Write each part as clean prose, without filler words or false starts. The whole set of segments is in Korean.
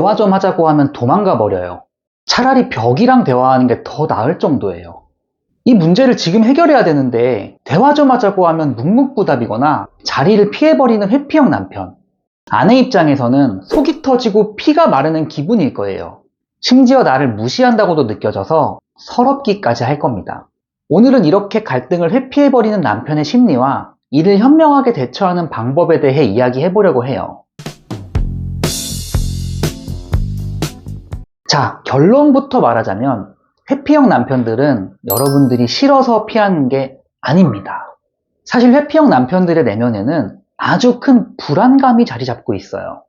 대화 좀 하자고 하면 도망가 버려요. 차라리 벽이랑 대화하는 게 더 나을 정도예요. 이 문제를 지금 해결해야 되는데 대화 좀 하자고 하면 묵묵부답이거나 자리를 피해버리는 회피형 남편. 아내 입장에서는 속이 터지고 피가 마르는 기분일 거예요. 심지어 나를 무시한다고도 느껴져서 서럽기까지 할 겁니다. 오늘은 이렇게 갈등을 회피해버리는 남편의 심리와 이를 현명하게 대처하는 방법에 대해 이야기해보려고 해요. 자, 결론부터 말하자면 회피형 남편들은 여러분들이 싫어서 피하는 게 아닙니다. 사실 회피형 남편들의 내면에는 아주 큰 불안감이 자리 잡고 있어요.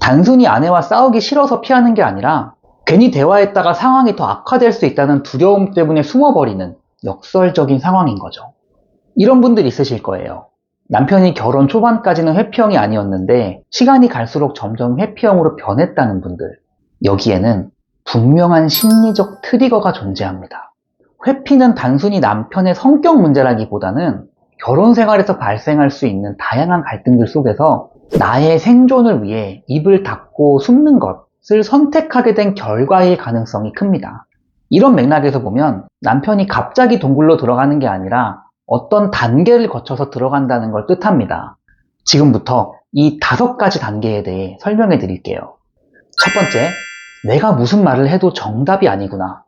단순히 아내와 싸우기 싫어서 피하는 게 아니라 괜히 대화했다가 상황이 더 악화될 수 있다는 두려움 때문에 숨어버리는 역설적인 상황인 거죠. 이런 분들 있으실 거예요. 남편이 결혼 초반까지는 회피형이 아니었는데 시간이 갈수록 점점 회피형으로 변했다는 분들. 여기에는 분명한 심리적 트리거가 존재합니다. 회피는 단순히 남편의 성격 문제라기보다는 결혼 생활에서 발생할 수 있는 다양한 갈등들 속에서 나의 생존을 위해 입을 닫고 숨는 것을 선택하게 된 결과일 가능성이 큽니다. 이런 맥락에서 보면 남편이 갑자기 동굴로 들어가는 게 아니라 어떤 단계를 거쳐서 들어간다는 걸 뜻합니다. 지금부터 이 5가지 단계에 대해 설명해 드릴게요. 첫 번째, 내가 무슨 말을 해도 정답이 아니구나.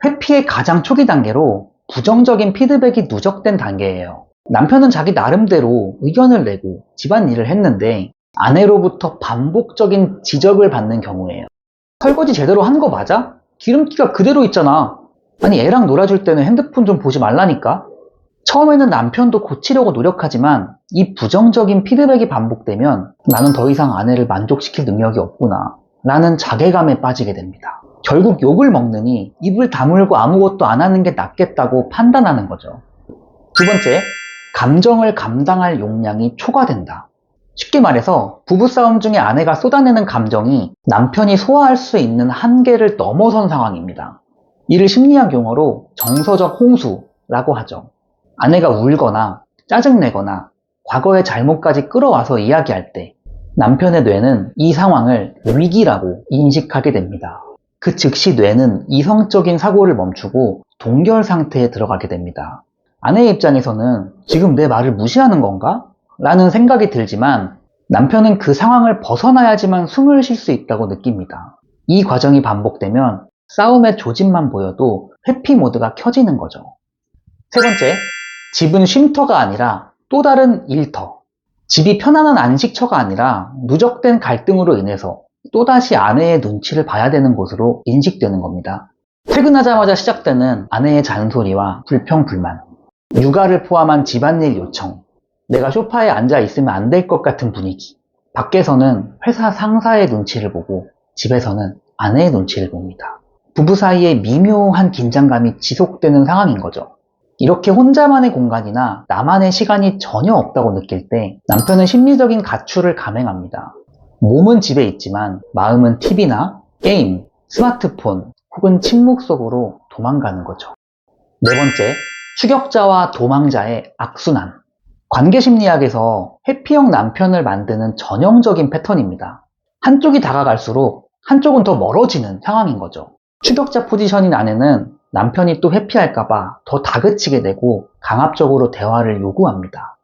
회피의 가장 초기 단계로 부정적인 피드백이 누적된 단계예요. 남편은 자기 나름대로 의견을 내고 집안일을 했는데 아내로부터 반복적인 지적을 받는 경우예요. 설거지 제대로 한 거 맞아? 기름기가 그대로 있잖아. 아니 애랑 놀아줄 때는 핸드폰 좀 보지 말라니까? 처음에는 남편도 고치려고 노력하지만 이 부정적인 피드백이 반복되면 나는 더 이상 아내를 만족시킬 능력이 없구나 라는 자괴감에 빠지게 됩니다. 결국 욕을 먹느니 입을 다물고 아무것도 안 하는 게 낫겠다고 판단하는 거죠. 두 번째, 감정을 감당할 용량이 초과된다. 쉽게 말해서 부부싸움 중에 아내가 쏟아내는 감정이 남편이 소화할 수 있는 한계를 넘어선 상황입니다. 이를 심리학 용어로 정서적 홍수라고 하죠. 아내가 울거나 짜증내거나 과거의 잘못까지 끌어와서 이야기할 때 남편의 뇌는 이 상황을 위기라고 인식하게 됩니다. 그 즉시 뇌는 이성적인 사고를 멈추고 동결 상태에 들어가게 됩니다. 아내의 입장에서는 지금 내 말을 무시하는 건가? 라는 생각이 들지만 남편은 그 상황을 벗어나야지만 숨을 쉴 수 있다고 느낍니다. 이 과정이 반복되면 싸움의 조짐만 보여도 회피 모드가 켜지는 거죠. 세 번째, 집은 쉼터가 아니라 또 다른 일터. 집이 편안한 안식처가 아니라 누적된 갈등으로 인해서 또다시 아내의 눈치를 봐야 되는 곳으로 인식되는 겁니다. 퇴근하자마자 시작되는 아내의 잔소리와 불평불만, 육아를 포함한 집안일 요청, 내가 소파에 앉아 있으면 안 될 것 같은 분위기, 밖에서는 회사 상사의 눈치를 보고 집에서는 아내의 눈치를 봅니다. 부부 사이에 미묘한 긴장감이 지속되는 상황인 거죠. 이렇게 혼자만의 공간이나 나만의 시간이 전혀 없다고 느낄 때 남편은 심리적인 가출을 감행합니다. 몸은 집에 있지만 마음은 TV나 게임, 스마트폰 혹은 침묵 속으로 도망가는 거죠. 네 번째, 추격자와 도망자의 악순환. 관계심리학에서 회피형 남편을 만드는 전형적인 패턴입니다. 한쪽이 다가갈수록 한쪽은 더 멀어지는 상황인 거죠. 추격자 포지션인 아내는 남편이 또 회피할까봐 더 다그치게 되고 강압적으로 대화를 요구합니다.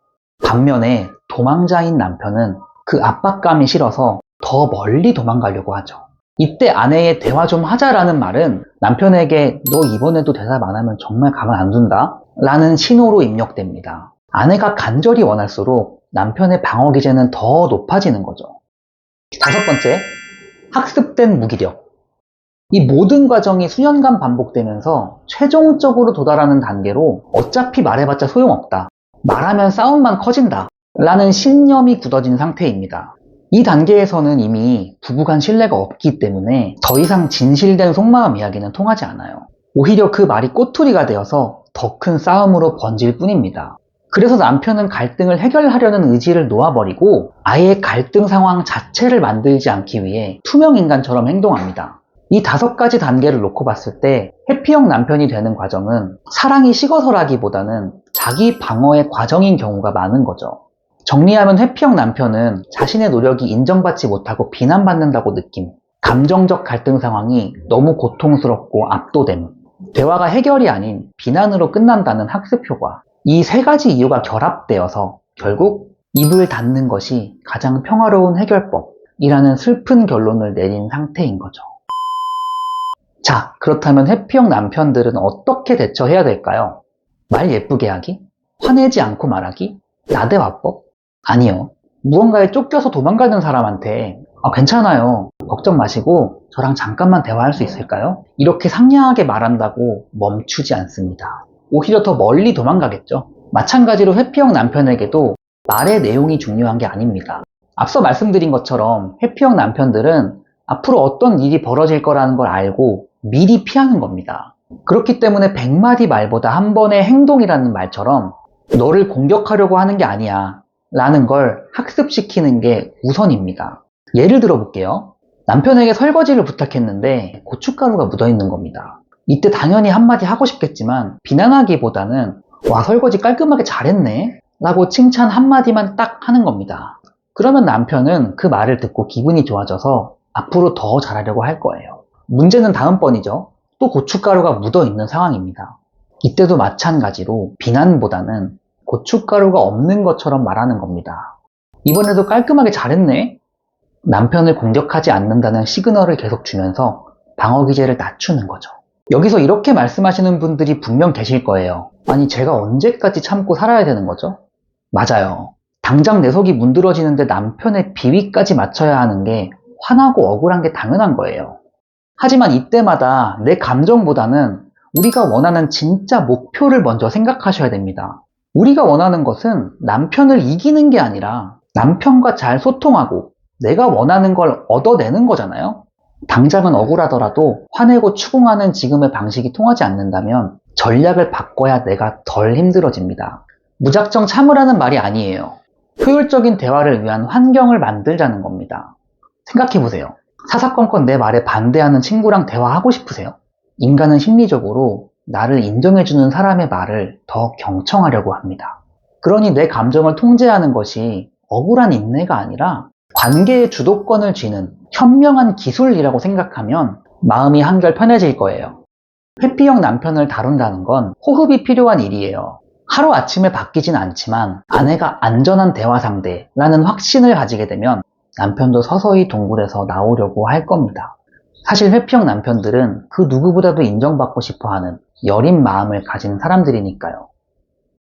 반면에 도망자인 남편은 그 압박감이 싫어서 더 멀리 도망가려고 하죠. 이때 아내의 대화 좀 하자라는 말은 남편에게 너 이번에도 대답 안 하면 정말 가만 안 둔다 라는 신호로 입력됩니다. 아내가 간절히 원할수록 남편의 방어 기제는 더 높아지는 거죠. 다섯 번째, 학습된 무기력. 이 모든 과정이 수년간 반복되면서 최종적으로 도달하는 단계로 어차피 말해봤자 소용없다. 말하면 싸움만 커진다. 라는 신념이 굳어진 상태입니다. 이 단계에서는 이미 부부간 신뢰가 없기 때문에 더 이상 진실된 속마음 이야기는 통하지 않아요. 오히려 그 말이 꼬투리가 되어서 더 큰 싸움으로 번질 뿐입니다. 그래서 남편은 갈등을 해결하려는 의지를 놓아버리고 아예 갈등 상황 자체를 만들지 않기 위해 투명인간처럼 행동합니다. 이 5가지 단계를 놓고 봤을 때 회피형 남편이 되는 과정은 사랑이 식어서라기보다는 자기 방어의 과정인 경우가 많은 거죠. 정리하면 회피형 남편은 자신의 노력이 인정받지 못하고 비난받는다고 느낌, 감정적 갈등 상황이 너무 고통스럽고 압도됨, 대화가 해결이 아닌 비난으로 끝난다는 학습 효과, 이 세 가지 이유가 결합되어서 결국 입을 닫는 것이 가장 평화로운 해결법이라는 슬픈 결론을 내린 상태인 거죠. 자, 그렇다면 회피형 남편들은 어떻게 대처해야 될까요? 말 예쁘게 하기? 화내지 않고 말하기? 나대화법? 아니요. 무언가에 쫓겨서 도망가는 사람한테 괜찮아요. 걱정 마시고 저랑 잠깐만 대화할 수 있을까요? 이렇게 상냥하게 말한다고 멈추지 않습니다. 오히려 더 멀리 도망가겠죠. 마찬가지로 회피형 남편에게도 말의 내용이 중요한 게 아닙니다. 앞서 말씀드린 것처럼 회피형 남편들은 앞으로 어떤 일이 벌어질 거라는 걸 알고 미리 피하는 겁니다. 그렇기 때문에 100마디 말보다 한 번의 행동이라는 말처럼 너를 공격하려고 하는 게 아니야 라는 걸 학습시키는 게 우선입니다. 예를 들어 볼게요. 남편에게 설거지를 부탁했는데 고춧가루가 묻어있는 겁니다. 이때 당연히 한마디 하고 싶겠지만 비난하기보다는 와, 설거지 깔끔하게 잘했네 라고 칭찬 한마디만 딱 하는 겁니다. 그러면 남편은 그 말을 듣고 기분이 좋아져서 앞으로 더 잘하려고 할 거예요. 문제는 다음번이죠. 또 고춧가루가 묻어있는 상황입니다. 이때도 마찬가지로 비난보다는 고춧가루가 없는 것처럼 말하는 겁니다. 이번에도 깔끔하게 잘했네? 남편을 공격하지 않는다는 시그널을 계속 주면서 방어 기제를 낮추는 거죠. 여기서 이렇게 말씀하시는 분들이 분명 계실 거예요. 아니, 제가 언제까지 참고 살아야 되는 거죠? 맞아요. 당장 내 속이 문드러지는데 남편의 비위까지 맞춰야 하는 게 화나고 억울한 게 당연한 거예요. 하지만 이때마다 내 감정보다는 우리가 원하는 진짜 목표를 먼저 생각하셔야 됩니다. 우리가 원하는 것은 남편을 이기는 게 아니라 남편과 잘 소통하고 내가 원하는 걸 얻어내는 거잖아요. 당장은 억울하더라도 화내고 추궁하는 지금의 방식이 통하지 않는다면 전략을 바꿔야 내가 덜 힘들어집니다. 무작정 참으라는 말이 아니에요. 효율적인 대화를 위한 환경을 만들자는 겁니다. 생각해보세요. 사사건건 내 말에 반대하는 친구랑 대화하고 싶으세요? 인간은 심리적으로 나를 인정해주는 사람의 말을 더 경청하려고 합니다. 그러니 내 감정을 통제하는 것이 억울한 인내가 아니라 관계의 주도권을 쥐는 현명한 기술이라고 생각하면 마음이 한결 편해질 거예요. 회피형 남편을 다룬다는 건 호흡이 필요한 일이에요. 하루아침에 바뀌진 않지만 아내가 안전한 대화 상대라는 확신을 가지게 되면 남편도 서서히 동굴에서 나오려고 할 겁니다. 사실 회피형 남편들은 그 누구보다도 인정받고 싶어하는 여린 마음을 가진 사람들이니까요.